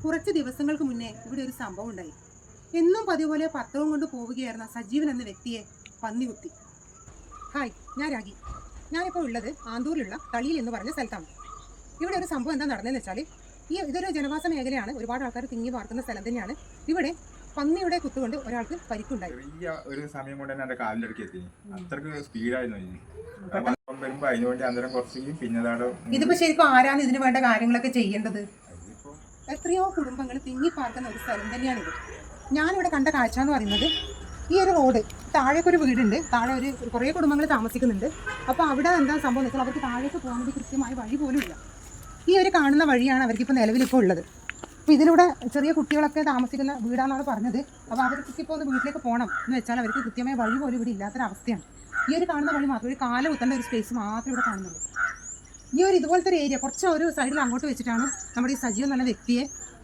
കുറച്ച് ദിവസങ്ങൾക്ക് മുന്നേ ഇവിടെ ഒരു സംഭവം ഉണ്ടായി. എന്നും പതിപോലെ പത്രവും കൊണ്ട് പോവുകയായിരുന്ന സജീവൻ എന്ന വ്യക്തിയെ പന്നി കുത്തി. ഹായ്, ഞാൻ രാഗി. ഞാനിപ്പോൾ ഉള്ളത് ആന്തൂരിലുള്ള തളിയിൽ എന്ന് പറഞ്ഞ സ്ഥലത്താണ്. ഇവിടെ ഒരു സംഭവം എന്താ നടന്നതെന്ന് വെച്ചാൽ, ഇതൊരു ജനവാസ മേഖലയാണ്, ഒരുപാട് ആൾക്കാർ തിങ്ങി പാർക്കുന്ന സ്ഥലം തന്നെയാണ്. ഇവിടെ പന്നിയുടെ കുത്തുകൊണ്ട് ഒരാൾക്ക് പരിക്കുണ്ടായി. ഒരു സമയം കൊണ്ട് തന്നെ എന്റെ കാലിലടുക്കി എത്തി. അത്രക്ക് സ്പീഡായിരുന്നു. ഇതിപ്പോ ശരിക്കും ആരാണ് ഇതിന് വേണ്ട കാര്യങ്ങളൊക്കെ ചെയ്യേണ്ടത്? എത്രയോ കുടുംബങ്ങൾ തിങ്ങി പാർക്കുന്ന ഒരു സ്ഥലം തന്നെയാണിത്. ഞാനിവിടെ കണ്ട കാഴ്ച എന്ന് പറയുന്നത്, ഈ ഒരു റോഡ് താഴേക്കൊരു വീടുണ്ട്, താഴെ ഒരു കുറേ കുടുംബങ്ങൾ താമസിക്കുന്നുണ്ട്. അപ്പോൾ അവിടെ എന്താ സംഭവം എന്ന് വെച്ചാൽ, അവർക്ക് താഴേക്ക് പോകുന്നത് കൃത്യമായ വഴി പോലും ഇല്ല. ഈ ഒരു കാണുന്ന വഴിയാണ് അവർക്കിപ്പോൾ നിലവിലിപ്പോൾ ഉള്ളത്. അപ്പോൾ ഇതിലൂടെ ചെറിയ കുട്ടികളൊക്കെ താമസിക്കുന്ന വീടാണെന്നാണ് പറഞ്ഞത്. അപ്പോൾ അവർക്കിപ്പോൾ ഒന്ന് വീട്ടിലേക്ക് പോകണം എന്ന് വെച്ചാൽ അവർക്ക് കൃത്യമായ വഴി പോലും ഇവിടെ ഇല്ലാത്തൊരവസ്ഥയാണ്. ഈ ഒരു കാണുന്ന വഴി മാത്രം, ഒരു കാല കുത്തേണ്ട ഒരു സ്പേസ് മാത്രമേ ഇവിടെ കാണുന്നുള്ളൂ. ഈ ഒരു ഇതുപോലത്തെ ഒരു ഏരിയ കുറച്ച് ഒരു സൈഡിൽ അങ്ങോട്ട് വെച്ചിട്ടാണ് നമ്മുടെ ഈ സജീവൻ എന്ന വ്യക്തിയെ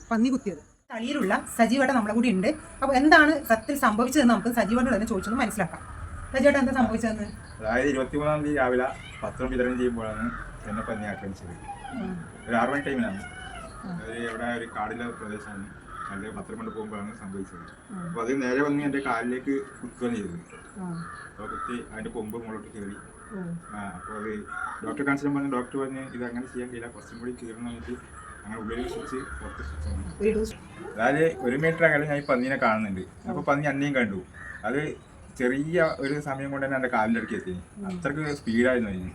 പന്നി കുത്തിയത്. തളിയിലുള്ള സജീവേട്ട നമ്മളെ കൂടി ഉണ്ട്. അപ്പോൾ എന്താണ് സത്യത്തിൽ സംഭവിച്ചതെന്ന് നമുക്ക് സജീവേട്ടനോട് തന്നെ ചോദിച്ചൊന്ന് മനസ്സിലാക്കാം. സജീവേട്ട എന്താ സംഭവിച്ചതെന്ന്? അതായത് 23-ാം തീയതി രാവിലെ പത്രം വിതരണം ചെയ്യുമ്പോഴാണ് എന്നെ പന്നി ആക്രമിച്ചത്. ഒരു 6 മണി ടൈമിലാണ്. ഇവിടെ ഒരു കാടിലെ പ്രദേശമാണ്. നല്ല പത്രം കൊണ്ട് പോകുമ്പോഴാണ് സംഭവിച്ചത്. അപ്പോൾ അത് നേരെ വന്ന് എൻ്റെ കാലിലേക്ക് കുത്തുകയാണ് ചെയ്തത്. അപ്പോൾ കുത്തി അതിൻ്റെ കൊമ്പ് മുകളോട്ട് കയറി. അപ്പോൾ അത് ഡോക്ടറെ കാണിച്ചാൽ പറഞ്ഞ്, ഡോക്ടർ പറഞ്ഞ് ഇത് അങ്ങനെ ചെയ്യാൻ കഴിയില്ല, കുറച്ചും കൂടി കീറണം എന്നിട്ട് അങ്ങനെ ഉള്ളിൽ സ്വിച്ച് പുറത്ത് സ്വിച്ച്. അതായത് 1 മീറ്റർ അകലെ ഞാൻ ഈ പന്നീനെ കാണുന്നുണ്ട്. അപ്പോൾ പന്നി അന്നേയും കണ്ടു. അത് ചെറിയ ഒരു സമയം കൊണ്ട് തന്നെ എൻ്റെ കാലിലടുക്കി എത്തി. അത്രക്ക് സ്പീഡായിരുന്നു അതിന്.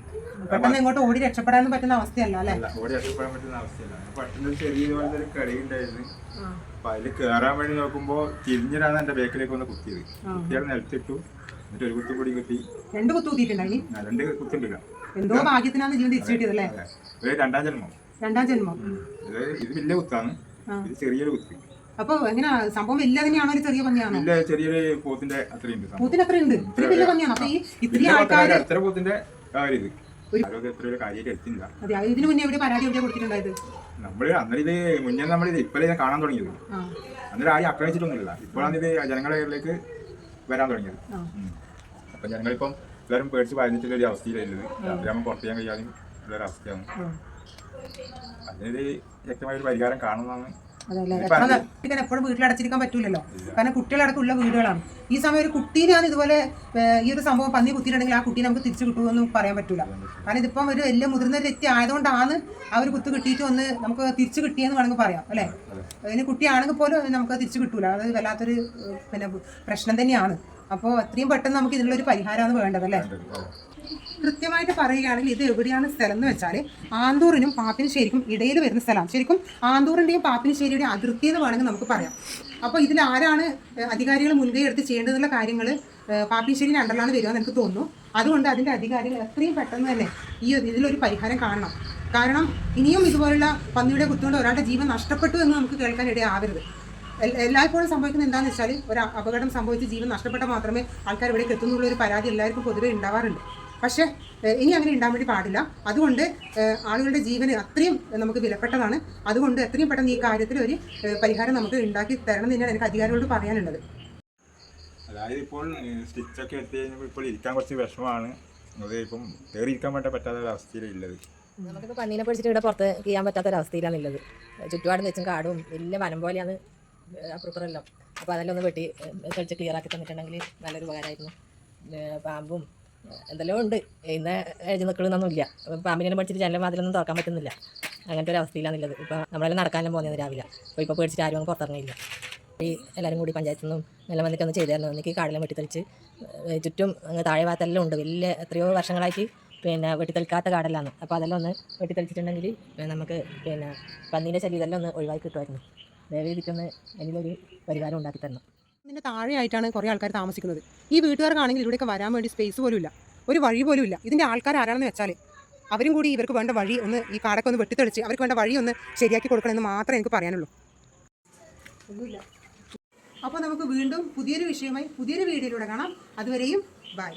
പെട്ടെന്ന് ഇങ്ങോട്ട് ഓടി രക്ഷപ്പെടാൻ പറ്റുന്ന അവസ്ഥയല്ല അല്ലേ? ഓടി രക്ഷപ്പെടാൻ പറ്റുന്ന അവസ്ഥയല്ല. പെട്ടെന്ന് ചെറിയ പോലത്തെ ഒരു കടയുണ്ടായിരുന്നു. അപ്പൊ അതിൽ കയറാൻ വേണ്ടി നോക്കുമ്പോൾ തിരിഞ്ഞിടാന്ന് എൻ്റെ ബേക്കിലേക്ക് ഒന്ന് കുത്തിയത്. കുത്തിയാൽ നിലത്തിട്ടു. എന്നിട്ട് ഒരു കുത്തും കൂടി കുത്തി. 2 കുത്തു കുത്തിയിട്ടുണ്ടായി. 2 കുത്തുണ്ടില്ല. എന്തോ ഭാഗ്യത്തിനാണ് ജീവൻ തിരിച്ചു കിട്ടിയത് അല്ലേ? ഒരു രണ്ടാം ജന്മം. ഇത് വലിയ കുത്താണ്, ഇത് ചെറിയൊരു കുത്ത്. അപ്പൊ എങ്ങനെ സംഭവം വലിയ തന്നെയാണോ, ഒരു ചെറിയ പന്നിയാണോ? ചെറിയൊരു പോത്തിന്റെ അത്രയുണ്ട്. പോത്തിന് അത്രയുണ്ട്, ഇത്ര വലിയ പന്നിയാണ്. അപ്പൊ ഈ ഇത്രയും ആൾക്കാർ അത്ര പോത്തിന്റെ ഇതിനു മുന്നേ എവിടെ പരാതി എവിടെ കൊടുത്തിട്ടുണ്ടായത്? നമ്മള് അന്നേരം ഇത് മുന്നേ നമ്മളിത് ഇപ്പോഴേ കാണാൻ തുടങ്ങിയത്. അന്നേരം ആരും ആക്രമിച്ചിട്ടൊന്നുമില്ല. ഇപ്പോഴാണ് ഇത് ജനങ്ങളുടെ കയ്യിലേക്ക് വരാൻ തുടങ്ങിയത്. അപ്പൊ ജനങ്ങളിപ്പം എല്ലാവരും പേടിച്ച് ഭയന്നിട്ടുള്ള ഒരു അവസ്ഥയിലുള്ളത്. രാത്രിയാകുമ്പോൾ പുറത്ത് ചെയ്യാൻ കഴിയാതെ ഉള്ളൊരു അവസ്ഥയാണ്. അതിനൊരു വ്യക്തമായ ഒരു പരിഹാരം കാണുന്നതാണ്. എപ്പോഴും വീട്ടിലടച്ചിരിക്കാൻ പറ്റൂലല്ലോ, കാരണം കുട്ടികളടക്കമുള്ള വീടുകളാണ്. ഈ സമയം ഒരു കുട്ടീനെയാണ് ഇതുപോലെ ഈ ഒരു സംഭവം പന്നി കുത്തിയിട്ടുണ്ടെങ്കിൽ ആ കുട്ടീനെ നമുക്ക് തിരിച്ചു കിട്ടുമെന്ന് പറയാൻ പറ്റൂല. കാരണം ഇതിപ്പം ഒരു വലിയ മുതിർന്ന വ്യക്തി ആയതുകൊണ്ടാണ് ആ ഒരു കുത്ത് കിട്ടിയിട്ട് ഒന്ന് നമുക്ക് തിരിച്ചു കിട്ടിയെന്ന് വേണമെങ്കിൽ പറയാം അല്ലേ? അതിന് കുട്ടിയാണെങ്കിൽ പോലും നമുക്ക് തിരിച്ചു കിട്ടൂല. അത് വല്ലാത്തൊരു പ്രശ്നം തന്നെയാണ്. അപ്പോൾ എത്രയും പെട്ടെന്ന് നമുക്ക് ഇതിനുള്ളൊരു പരിഹാരമാണ് വേണ്ടത് അല്ലേ? കൃത്യമായിട്ട് പറയുകയാണെങ്കിൽ ഇത് എവിടെയാണ് സ്ഥലം എന്ന് വെച്ചാൽ, ആന്തൂറിനും പാപ്പിനിശ്ശേരിക്കും ഇടയിൽ വരുന്ന സ്ഥലമാണ്. ശരിക്കും ആന്തൂറിൻ്റെയും പാപ്പിനിശ്ശേരിയുടെയും അതിർത്തി എന്ന് വേണമെങ്കിൽ നമുക്ക് പറയാം. അപ്പോൾ ഇതിൽ ആരാണ് അധികാരികൾ മുൻകൈ എടുത്ത് ചെയ്യേണ്ടതുള്ള കാര്യങ്ങൾ പാപ്പിനിശ്ശേരിയുടെ അണ്ടറിലാണ് വരിക എന്ന് എനിക്ക് തോന്നുന്നു. അതുകൊണ്ട് അതിൻ്റെ അധികാരികൾ എത്രയും പെട്ടെന്ന് തന്നെ ഇതിലൊരു പരിഹാരം കാണണം. കാരണം ഇനിയും ഇതുപോലുള്ള പന്നിയുടെ കുത്തുകൊണ്ട് ഒരാളുടെ ജീവൻ നഷ്ടപ്പെട്ടു എന്ന് നമുക്ക് കേൾക്കാൻ ഇടയാവരുത്. എല്ലായ്പ്പോഴും സംഭവിക്കുന്നത് എന്താണെന്ന് വെച്ചാൽ, ഒരു അപകടം സംഭവിച്ച് ജീവൻ നഷ്ടപ്പെട്ടാൽ മാത്രമേ ആൾക്കാർ ഇവിടേക്ക് എത്തുന്നുള്ളൊരു പരാതി എല്ലാവർക്കും പൊതുവെ ഉണ്ടാവാറുണ്ട്. പക്ഷേ ഇനി അങ്ങനെ ഉണ്ടാകാൻ വേണ്ടി പാടില്ല. അതുകൊണ്ട് ആളുകളുടെ ജീവന് അത്രയും നമുക്ക് വിലപ്പെട്ടതാണ്. അതുകൊണ്ട് എത്രയും പെട്ടെന്ന് ഈ കാര്യത്തിൽ ഒരു പരിഹാരം നമുക്ക് ഉണ്ടാക്കി തരണം തന്നെയാണ് എനിക്ക് അധികാരികളോട് പറയാനുള്ളത്. അതായത് ഇപ്പോൾ സ്റ്റിച്ചൊക്കെ എത്തി കഴിഞ്ഞപ്പോൾ ഇപ്പോൾ ഇരിക്കാൻ കുറച്ച് വിഷമമാണ്. അത് ഇപ്പം കയറിയിരിക്കാൻ വേണ്ടി പറ്റാത്ത ഒരവസ്ഥയിലുള്ളത്. നമുക്കിപ്പോൾ പന്നീനെ പിടിച്ചിട്ട് ഇവിടെ പുറത്ത് ചെയ്യാൻ പറ്റാത്തൊരവസ്ഥയിലാണ് ഉള്ളത്. ചുറ്റുപാടും വെച്ചും കാടും വലിയ വനം പോലെയാണ് അപ്പുറപ്പുറമെല്ലാം. അപ്പോൾ അതെല്ലാം ഒന്ന് വെട്ടി തെളിച്ച് ക്ലിയർ ആക്കി തന്നിട്ടുണ്ടെങ്കിൽ നല്ലൊരു ഉപകാരമായിരുന്നു. പാമ്പും എന്തെല്ലാം ഉണ്ട്, ഇന്ന് എഴുതി നിൽക്കണമെന്നൊന്നുമില്ല. പാമ്പിനെ പഠിച്ചിട്ട് ജനലും അതിലൊന്നും തുറക്കാൻ പറ്റുന്നില്ല. അങ്ങനത്തെ ഒരു അവസ്ഥയിലാണുള്ളത്. ഇപ്പോൾ നമ്മളെല്ലാം നടക്കാനും പോകുന്നത് രാവിലെ. ഇപ്പോൾ പേടിച്ചിട്ട് ആരും പുറത്തിറങ്ങിയില്ല. ഈ എല്ലാവരും കൂടി പഞ്ചായത്തിൽ നിന്നും എല്ലാം വന്നിട്ടൊന്ന് ചെയ്തായിരുന്നു. എനിക്ക് കാടെല്ലാം വെട്ടിത്തെളിച്ച് ചുറ്റും അങ്ങ് താഴെ ഭാഗത്തെല്ലാം ഉണ്ട്. വലിയ എത്രയോ വർഷങ്ങളായിട്ട് വെട്ടിത്തെളിക്കാത്ത കാടെല്ലാം. അപ്പോൾ അതെല്ലാം ഒന്ന് വെട്ടിത്തെളിച്ചിട്ടുണ്ടെങ്കിൽ നമുക്ക് പന്നീൻ്റെ ശല്യം ഇതെല്ലാം ഒന്ന് ഒഴിവാക്കി കിട്ടുമായിരുന്നു. ദയവേദിക്കൊന്ന് അതിലൊരു പരിഹാരം ഉണ്ടാക്കി തരണം. ഇതിൻ്റെ താഴെയായിട്ടാണ് കുറേ ആൾക്കാർ താമസിക്കുന്നത്. ഈ വീട്ടുകാർക്കാണെങ്കിൽ ഇവിടെയൊക്കെ വരാൻ വേണ്ടി സ്പേസ് പോലും ഇല്ല, ഒരു വഴി പോലും ഇല്ല. ഇതിൻ്റെ ആൾക്കാർ ആരാണെന്ന് വെച്ചാൽ, അവരും കൂടി ഇവർക്ക് വേണ്ട വഴി ഒന്ന് ഈ കാടൊക്കെ ഒന്ന് വെട്ടിത്തെളിച്ച് അവർക്ക് വേണ്ട വഴി ഒന്ന് ശരിയാക്കി കൊടുക്കണമെന്ന് മാത്രമേ എനിക്ക് പറയാനുള്ളൂ. ഒന്നുമില്ല. അപ്പോൾ നമുക്ക് വീണ്ടും പുതിയൊരു വിഷയമായി പുതിയൊരു വീഡിയോയിലൂടെ കാണാം. അതുവരെയും ബൈ.